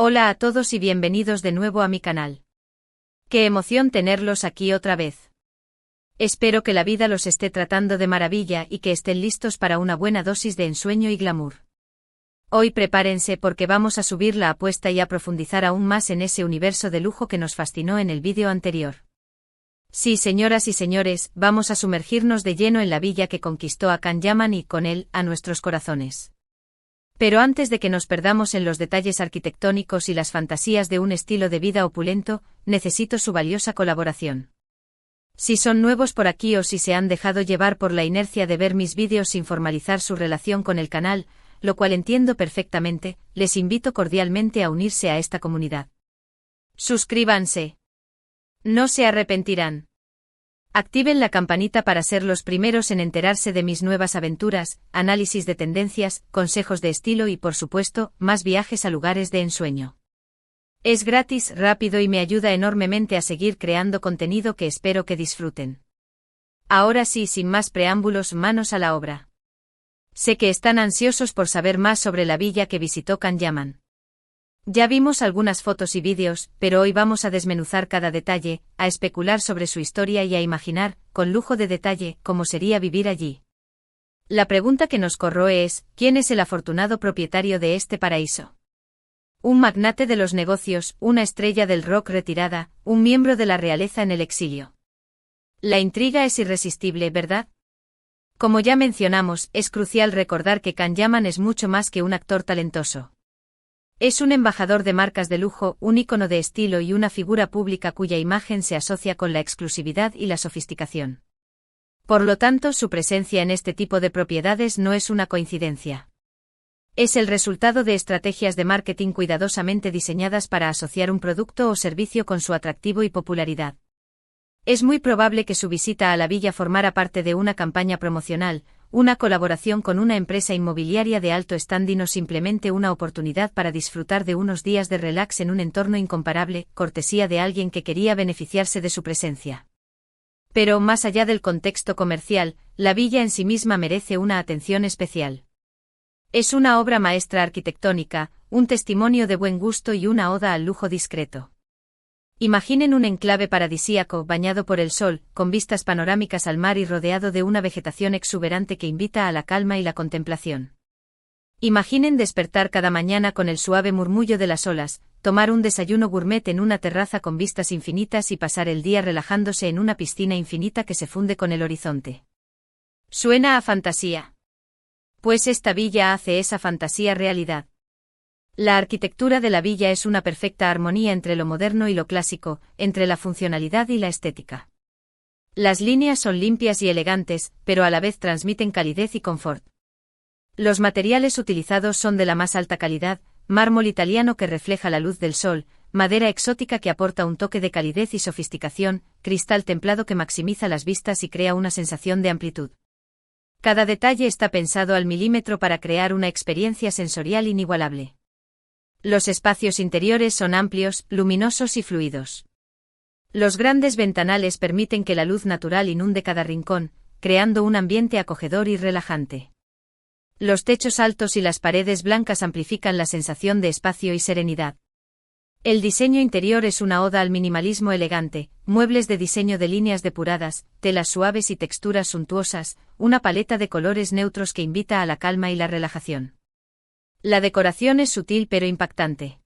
Hola a todos y bienvenidos de nuevo a mi canal. Qué emoción tenerlos aquí otra vez. Espero que la vida los esté tratando de maravilla y que estén listos para una buena dosis de ensueño y glamour. Hoy prepárense porque vamos a subir la apuesta y a profundizar aún más en ese universo de lujo que nos fascinó en el vídeo anterior. Sí, señoras y señores, vamos a sumergirnos de lleno en la villa que conquistó a Can Yaman y, con él, a nuestros corazones. Pero antes de que nos perdamos en los detalles arquitectónicos y las fantasías de un estilo de vida opulento, necesito su valiosa colaboración. Si son nuevos por aquí o si se han dejado llevar por la inercia de ver mis vídeos sin formalizar su relación con el canal, lo cual entiendo perfectamente, les invito cordialmente a unirse a esta comunidad. Suscríbanse. No se arrepentirán. Activen la campanita para ser los primeros en enterarse de mis nuevas aventuras, análisis de tendencias, consejos de estilo y, por supuesto, más viajes a lugares de ensueño. Es gratis, rápido y me ayuda enormemente a seguir creando contenido que espero que disfruten. Ahora sí, sin más preámbulos, manos a la obra. Sé que están ansiosos por saber más sobre la villa que visitó Can Yaman. Ya vimos algunas fotos y vídeos, pero hoy vamos a desmenuzar cada detalle, a especular sobre su historia y a imaginar, con lujo de detalle, cómo sería vivir allí. La pregunta que nos corroe es, ¿quién es el afortunado propietario de este paraíso? Un magnate de los negocios, una estrella del rock retirada, un miembro de la realeza en el exilio. La intriga es irresistible, ¿verdad? Como ya mencionamos, es crucial recordar que Can Yaman es mucho más que un actor talentoso. Es un embajador de marcas de lujo, un ícono de estilo y una figura pública cuya imagen se asocia con la exclusividad y la sofisticación. Por lo tanto, su presencia en este tipo de propiedades no es una coincidencia. Es el resultado de estrategias de marketing cuidadosamente diseñadas para asociar un producto o servicio con su atractivo y popularidad. Es muy probable que su visita a la villa formara parte de una campaña promocional, una colaboración con una empresa inmobiliaria de alto standing o simplemente una oportunidad para disfrutar de unos días de relax en un entorno incomparable, cortesía de alguien que quería beneficiarse de su presencia. Pero más allá del contexto comercial, la villa en sí misma merece una atención especial. Es una obra maestra arquitectónica, un testimonio de buen gusto y una oda al lujo discreto. Imaginen un enclave paradisíaco bañado por el sol, con vistas panorámicas al mar y rodeado de una vegetación exuberante que invita a la calma y la contemplación. Imaginen despertar cada mañana con el suave murmullo de las olas, tomar un desayuno gourmet en una terraza con vistas infinitas y pasar el día relajándose en una piscina infinita que se funde con el horizonte. ¿Suena a fantasía? Pues esta villa hace esa fantasía realidad. La arquitectura de la villa es una perfecta armonía entre lo moderno y lo clásico, entre la funcionalidad y la estética. Las líneas son limpias y elegantes, pero a la vez transmiten calidez y confort. Los materiales utilizados son de la más alta calidad, mármol italiano que refleja la luz del sol, madera exótica que aporta un toque de calidez y sofisticación, cristal templado que maximiza las vistas y crea una sensación de amplitud. Cada detalle está pensado al milímetro para crear una experiencia sensorial inigualable. Los espacios interiores son amplios, luminosos y fluidos. Los grandes ventanales permiten que la luz natural inunde cada rincón, creando un ambiente acogedor y relajante. Los techos altos y las paredes blancas amplifican la sensación de espacio y serenidad. El diseño interior es una oda al minimalismo elegante, muebles de diseño de líneas depuradas, telas suaves y texturas suntuosas, una paleta de colores neutros que invita a la calma y la relajación. La decoración es sutil pero impactante.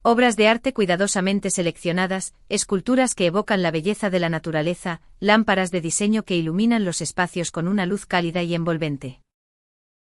Obras de arte cuidadosamente seleccionadas, esculturas que evocan la belleza de la naturaleza, lámparas de diseño que iluminan los espacios con una luz cálida y envolvente.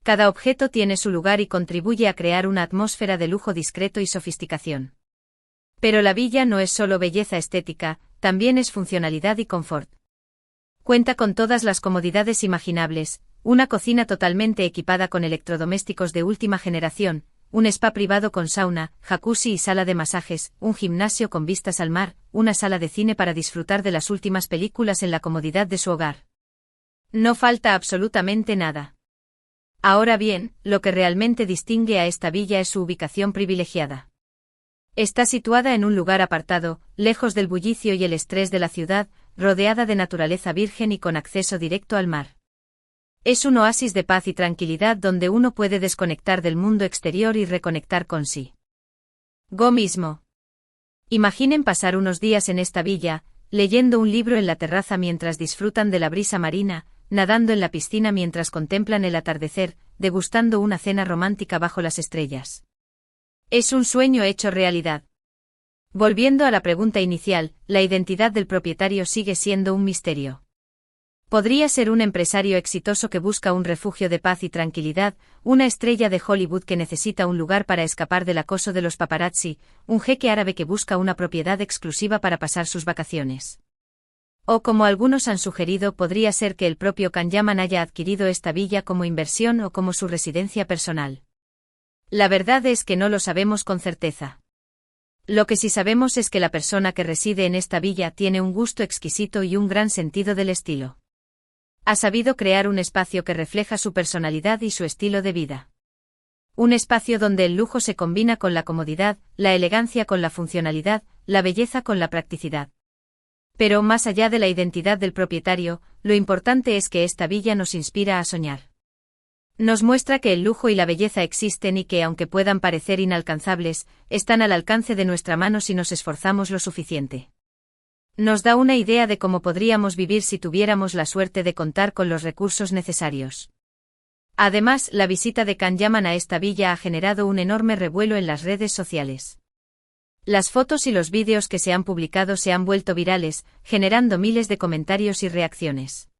Cada objeto tiene su lugar y contribuye a crear una atmósfera de lujo discreto y sofisticación. Pero la villa no es solo belleza estética, también es funcionalidad y confort. Cuenta con todas las comodidades imaginables, una cocina totalmente equipada con electrodomésticos de última generación, un spa privado con sauna, jacuzzi y sala de masajes, un gimnasio con vistas al mar, una sala de cine para disfrutar de las últimas películas en la comodidad de su hogar. No falta absolutamente nada. Ahora bien, lo que realmente distingue a esta villa es su ubicación privilegiada. Está situada en un lugar apartado, lejos del bullicio y el estrés de la ciudad, rodeada de naturaleza virgen y con acceso directo al mar. Es un oasis de paz y tranquilidad donde uno puede desconectar del mundo exterior y reconectar con sí. Go mismo. Imaginen pasar unos días en esta villa, leyendo un libro en la terraza mientras disfrutan de la brisa marina, nadando en la piscina mientras contemplan el atardecer, degustando una cena romántica bajo las estrellas. Es un sueño hecho realidad. Volviendo a la pregunta inicial, la identidad del propietario sigue siendo un misterio. Podría ser un empresario exitoso que busca un refugio de paz y tranquilidad, una estrella de Hollywood que necesita un lugar para escapar del acoso de los paparazzi, un jeque árabe que busca una propiedad exclusiva para pasar sus vacaciones. O como algunos han sugerido, podría ser que el propio Can Yaman haya adquirido esta villa como inversión o como su residencia personal. La verdad es que no lo sabemos con certeza. Lo que sí sabemos es que la persona que reside en esta villa tiene un gusto exquisito y un gran sentido del estilo. Ha sabido crear un espacio que refleja su personalidad y su estilo de vida. Un espacio donde el lujo se combina con la comodidad, la elegancia con la funcionalidad, la belleza con la practicidad. Pero más allá de la identidad del propietario, lo importante es que esta villa nos inspira a soñar. Nos muestra que el lujo y la belleza existen y que, aunque puedan parecer inalcanzables, están al alcance de nuestra mano si nos esforzamos lo suficiente. Nos da una idea de cómo podríamos vivir si tuviéramos la suerte de contar con los recursos necesarios. Además, la visita de Can Yaman a esta villa ha generado un enorme revuelo en las redes sociales. Las fotos y los vídeos que se han publicado se han vuelto virales, generando miles de comentarios y reacciones.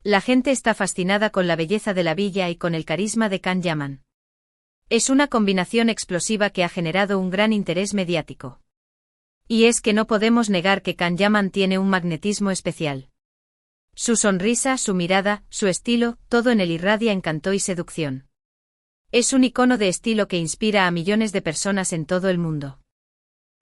La gente está fascinada con la belleza de la villa y con el carisma de Can Yaman. Es una combinación explosiva que ha generado un gran interés mediático. Y es que no podemos negar que Can Yaman tiene un magnetismo especial. Su sonrisa, su mirada, su estilo, todo en él irradia encanto y seducción. Es un icono de estilo que inspira a millones de personas en todo el mundo.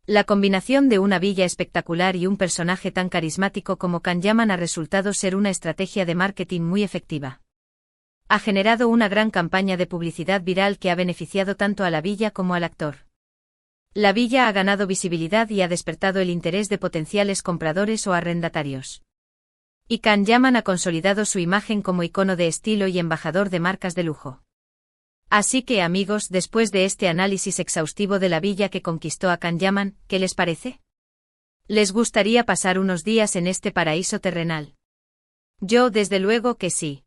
La combinación de una villa espectacular y un personaje tan carismático como Can Yaman ha resultado ser una estrategia de marketing muy efectiva. Ha generado una gran campaña de publicidad viral que ha beneficiado tanto a la villa como al actor. La villa ha ganado visibilidad y ha despertado el interés de potenciales compradores o arrendatarios. Y Can Yaman ha consolidado su imagen como icono de estilo y embajador de marcas de lujo. Así que, amigos, después de este análisis exhaustivo de la villa que conquistó a Can Yaman, ¿qué les parece? ¿Les gustaría pasar unos días en este paraíso terrenal? Yo, desde luego que sí.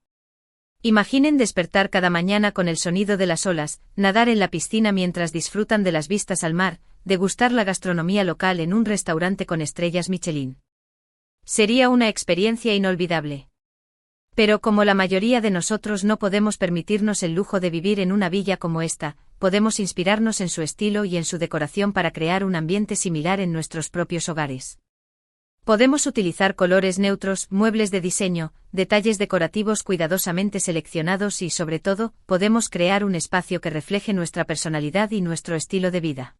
Imaginen despertar cada mañana con el sonido de las olas, nadar en la piscina mientras disfrutan de las vistas al mar, degustar la gastronomía local en un restaurante con estrellas Michelin. Sería una experiencia inolvidable. Pero como la mayoría de nosotros no podemos permitirnos el lujo de vivir en una villa como esta, podemos inspirarnos en su estilo y en su decoración para crear un ambiente similar en nuestros propios hogares. Podemos utilizar colores neutros, muebles de diseño, detalles decorativos cuidadosamente seleccionados y, sobre todo, podemos crear un espacio que refleje nuestra personalidad y nuestro estilo de vida.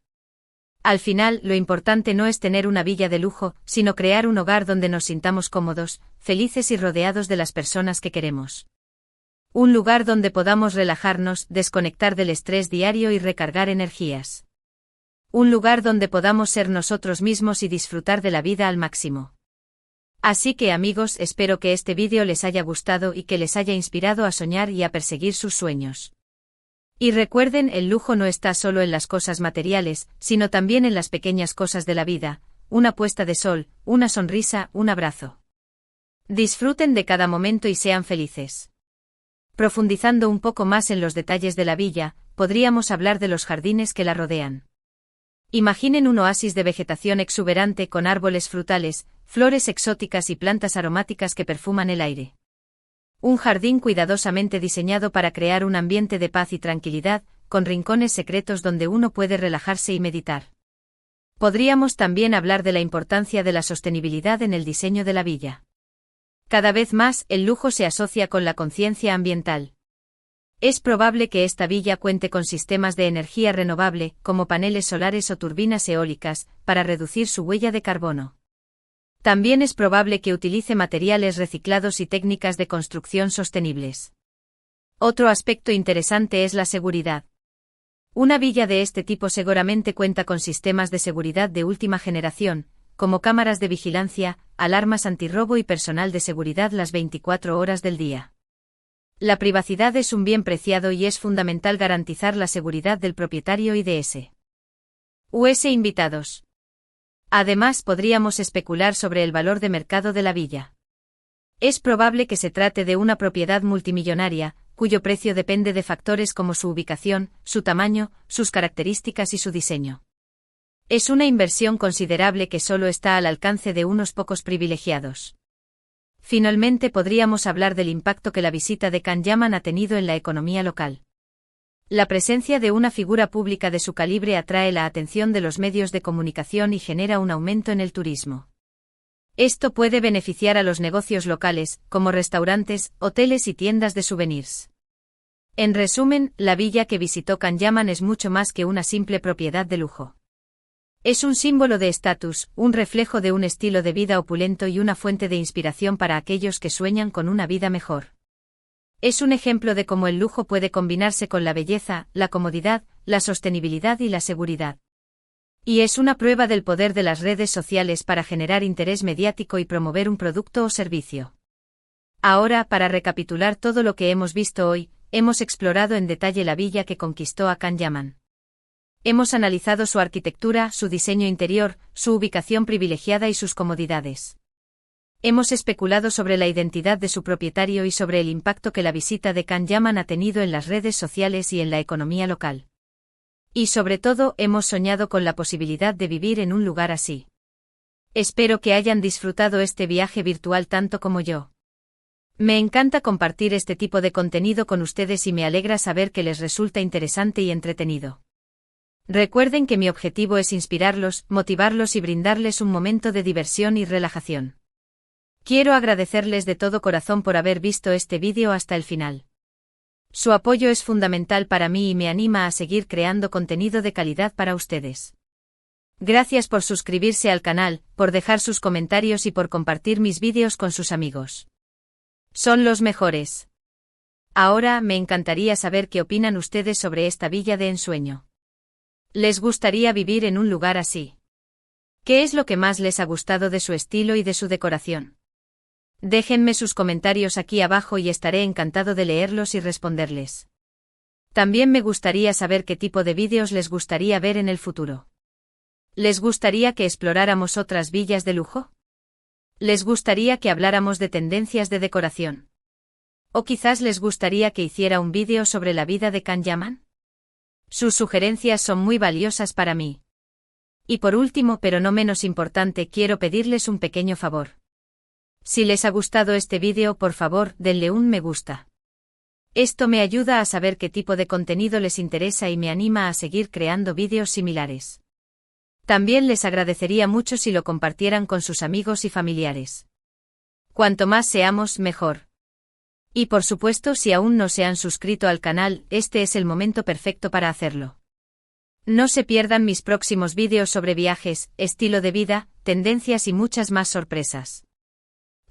Al final, lo importante no es tener una villa de lujo, sino crear un hogar donde nos sintamos cómodos, felices y rodeados de las personas que queremos. Un lugar donde podamos relajarnos, desconectar del estrés diario y recargar energías. Un lugar donde podamos ser nosotros mismos y disfrutar de la vida al máximo. Así que, amigos, espero que este vídeo les haya gustado y que les haya inspirado a soñar y a perseguir sus sueños. Y recuerden, el lujo no está solo en las cosas materiales, sino también en las pequeñas cosas de la vida, una puesta de sol, una sonrisa, un abrazo. Disfruten de cada momento y sean felices. Profundizando un poco más en los detalles de la villa, podríamos hablar de los jardines que la rodean. Imaginen un oasis de vegetación exuberante con árboles frutales, flores exóticas y plantas aromáticas que perfuman el aire. Un jardín cuidadosamente diseñado para crear un ambiente de paz y tranquilidad, con rincones secretos donde uno puede relajarse y meditar. Podríamos también hablar de la importancia de la sostenibilidad en el diseño de la villa. Cada vez más, el lujo se asocia con la conciencia ambiental. Es probable que esta villa cuente con sistemas de energía renovable, como paneles solares o turbinas eólicas, para reducir su huella de carbono. También es probable que utilice materiales reciclados y técnicas de construcción sostenibles. Otro aspecto interesante es la seguridad. Una villa de este tipo seguramente cuenta con sistemas de seguridad de última generación, como cámaras de vigilancia, alarmas antirrobo y personal de seguridad las 24 horas del día. La privacidad es un bien preciado y es fundamental garantizar la seguridad del propietario y de ese. Invitados. Además, podríamos especular sobre el valor de mercado de la villa. Es probable que se trate de una propiedad multimillonaria, cuyo precio depende de factores como su ubicación, su tamaño, sus características y su diseño. Es una inversión considerable que solo está al alcance de unos pocos privilegiados. Finalmente, podríamos hablar del impacto que la visita de Can Yaman ha tenido en la economía local. La presencia de una figura pública de su calibre atrae la atención de los medios de comunicación y genera un aumento en el turismo. Esto puede beneficiar a los negocios locales, como restaurantes, hoteles y tiendas de souvenirs. En resumen, la villa que visitó Can Yaman es mucho más que una simple propiedad de lujo. Es un símbolo de estatus, un reflejo de un estilo de vida opulento y una fuente de inspiración para aquellos que sueñan con una vida mejor. Es un ejemplo de cómo el lujo puede combinarse con la belleza, la comodidad, la sostenibilidad y la seguridad. Y es una prueba del poder de las redes sociales para generar interés mediático y promover un producto o servicio. Ahora, para recapitular todo lo que hemos visto hoy, hemos explorado en detalle la villa que conquistó a Can Yaman. Hemos analizado su arquitectura, su diseño interior, su ubicación privilegiada y sus comodidades. Hemos especulado sobre la identidad de su propietario y sobre el impacto que la visita de Can Yaman ha tenido en las redes sociales y en la economía local. Y sobre todo, hemos soñado con la posibilidad de vivir en un lugar así. Espero que hayan disfrutado este viaje virtual tanto como yo. Me encanta compartir este tipo de contenido con ustedes y me alegra saber que les resulta interesante y entretenido. Recuerden que mi objetivo es inspirarlos, motivarlos y brindarles un momento de diversión y relajación. Quiero agradecerles de todo corazón por haber visto este vídeo hasta el final. Su apoyo es fundamental para mí y me anima a seguir creando contenido de calidad para ustedes. Gracias por suscribirse al canal, por dejar sus comentarios y por compartir mis vídeos con sus amigos. Son los mejores. Ahora, me encantaría saber qué opinan ustedes sobre esta villa de ensueño. ¿Les gustaría vivir en un lugar así? ¿Qué es lo que más les ha gustado de su estilo y de su decoración? Déjenme sus comentarios aquí abajo y estaré encantado de leerlos y responderles. También me gustaría saber qué tipo de vídeos les gustaría ver en el futuro. ¿Les gustaría que exploráramos otras villas de lujo? ¿Les gustaría que habláramos de tendencias de decoración? ¿O quizás les gustaría que hiciera un vídeo sobre la vida de Can Yaman? Sus sugerencias son muy valiosas para mí. Y por último, pero no menos importante, quiero pedirles un pequeño favor. Si les ha gustado este vídeo, por favor, denle un me gusta. Esto me ayuda a saber qué tipo de contenido les interesa y me anima a seguir creando vídeos similares. También les agradecería mucho si lo compartieran con sus amigos y familiares. Cuanto más seamos, mejor. Y por supuesto, si aún no se han suscrito al canal, este es el momento perfecto para hacerlo. No se pierdan mis próximos vídeos sobre viajes, estilo de vida, tendencias y muchas más sorpresas.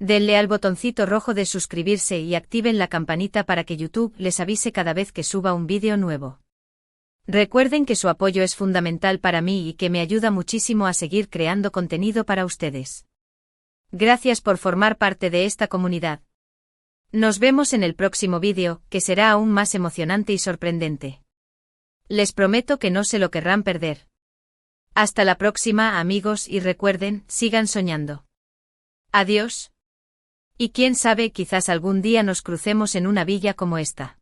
Denle al botoncito rojo de suscribirse y activen la campanita para que YouTube les avise cada vez que suba un vídeo nuevo. Recuerden que su apoyo es fundamental para mí y que me ayuda muchísimo a seguir creando contenido para ustedes. Gracias por formar parte de esta comunidad. Nos vemos en el próximo vídeo, que será aún más emocionante y sorprendente. Les prometo que no se lo querrán perder. Hasta la próxima, amigos, y recuerden, sigan soñando. Adiós. Y quién sabe, quizás algún día nos crucemos en una villa como esta.